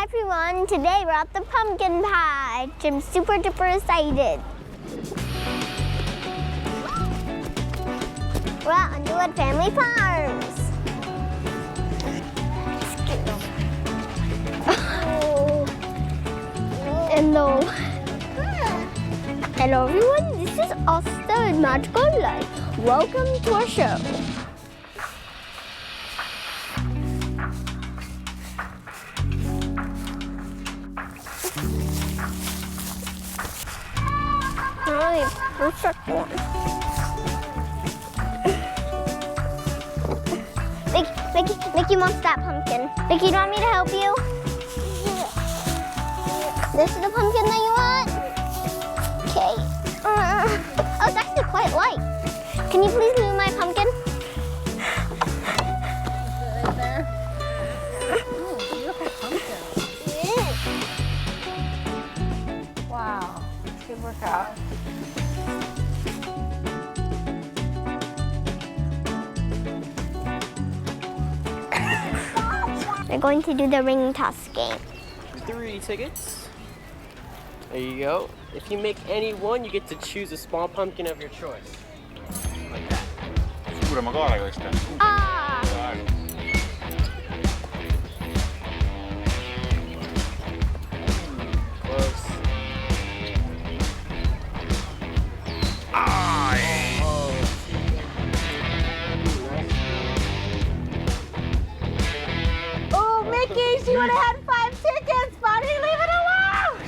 Hi everyone, today we're at the pumpkin patch. I'm super duper excited. We're at Underwood Family Farms. Hello. Hello everyone, this is Asta and Magical Life. Welcome to our show. Really perfect one. Mickey wants that pumpkin. Mickey, do you want me to help you? This is the pumpkin that you want? Okay. Oh, it's actually quite light. Can you please move my pumpkin? Ooh, beautiful pumpkin. Wow, good workout. We're going to do the ring toss game. 3 tickets. There you go. If you make any one, you get to choose a small pumpkin of your choice. Like that. Suurema kaalaga vist või? Close. Oh, Mickey, she would have had 5 tickets, buddy. Leave it alone.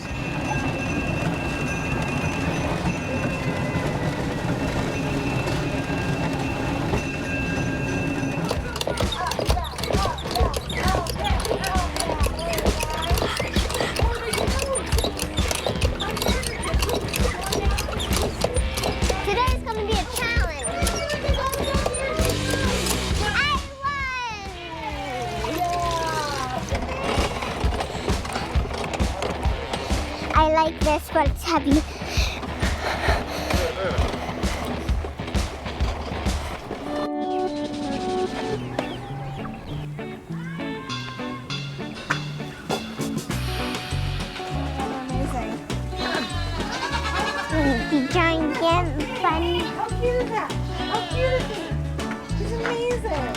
Today's going to be a challenge. I like this, but it's heavy. Amazing. The giant fun. How cute is that? How cute is he? She's amazing.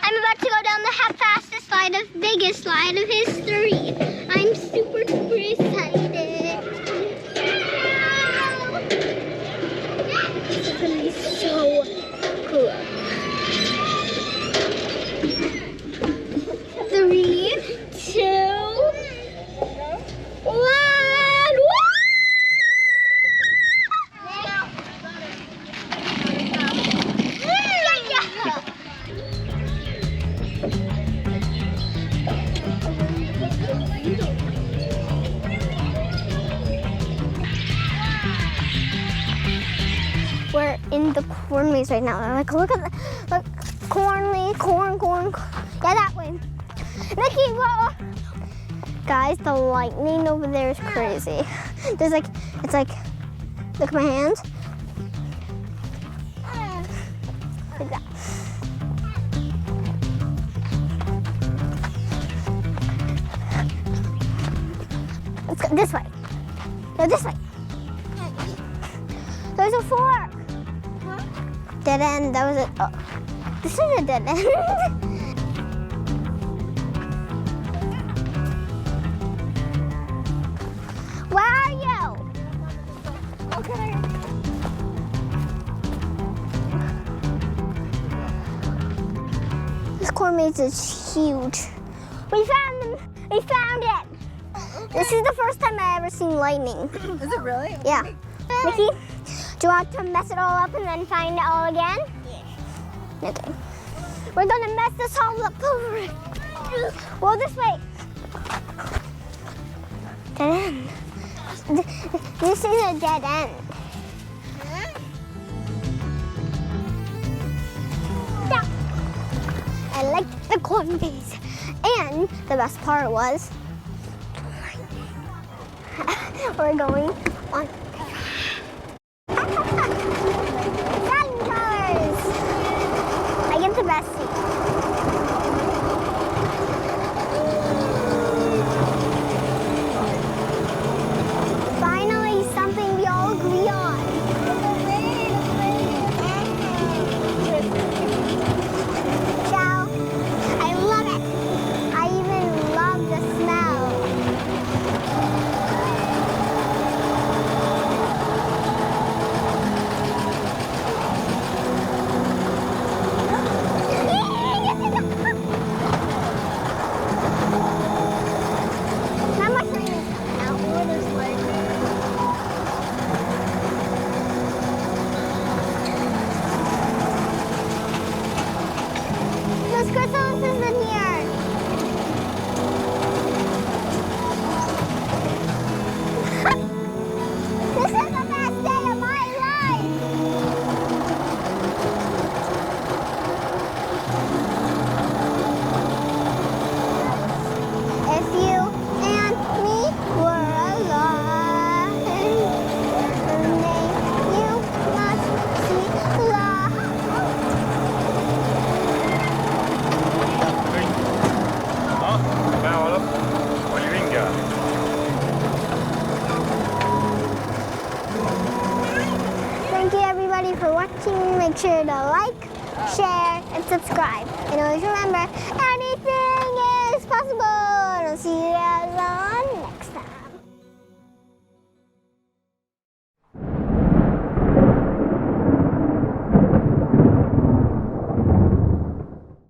I'm about to go down the fastest biggest slide of history. I'm super duper excited. This is gonna be so cool. 3, 2, 1. We're in the corn maze right now. Like, look at the corn maze, corn. Yeah, that way. Mickey, whoa! Guys, the lightning over there is crazy. There's like, it's like, look at my hands. Like that. Let's go this way. No, this way. There's a fork. Dead end. That was it. Oh. This is a dead end. Where are you? Okay. This corn maze is huge. We found We found it. This is the first time I ever seen lightning. Is it really? Yeah. Nikki, do you want to mess it all up and then find it all again? Yeah. Okay. We're gonna mess this all up over it. Well, this way. Dead end. This is a dead end. Yeah. I like the corn maze. And the best part was we're going on flying cars. I get the best seat. Finally, something we all agree on. Ciao. I love it. I even love the smell. Not much rain is coming out. There's chrysalises in here. This is the best day of my life. If you and me were alive, then you must see love. noh , päeva lõpp , oli vinge või ? Thank you everybody for watching. Make sure to like, share, and subscribe. And always remember,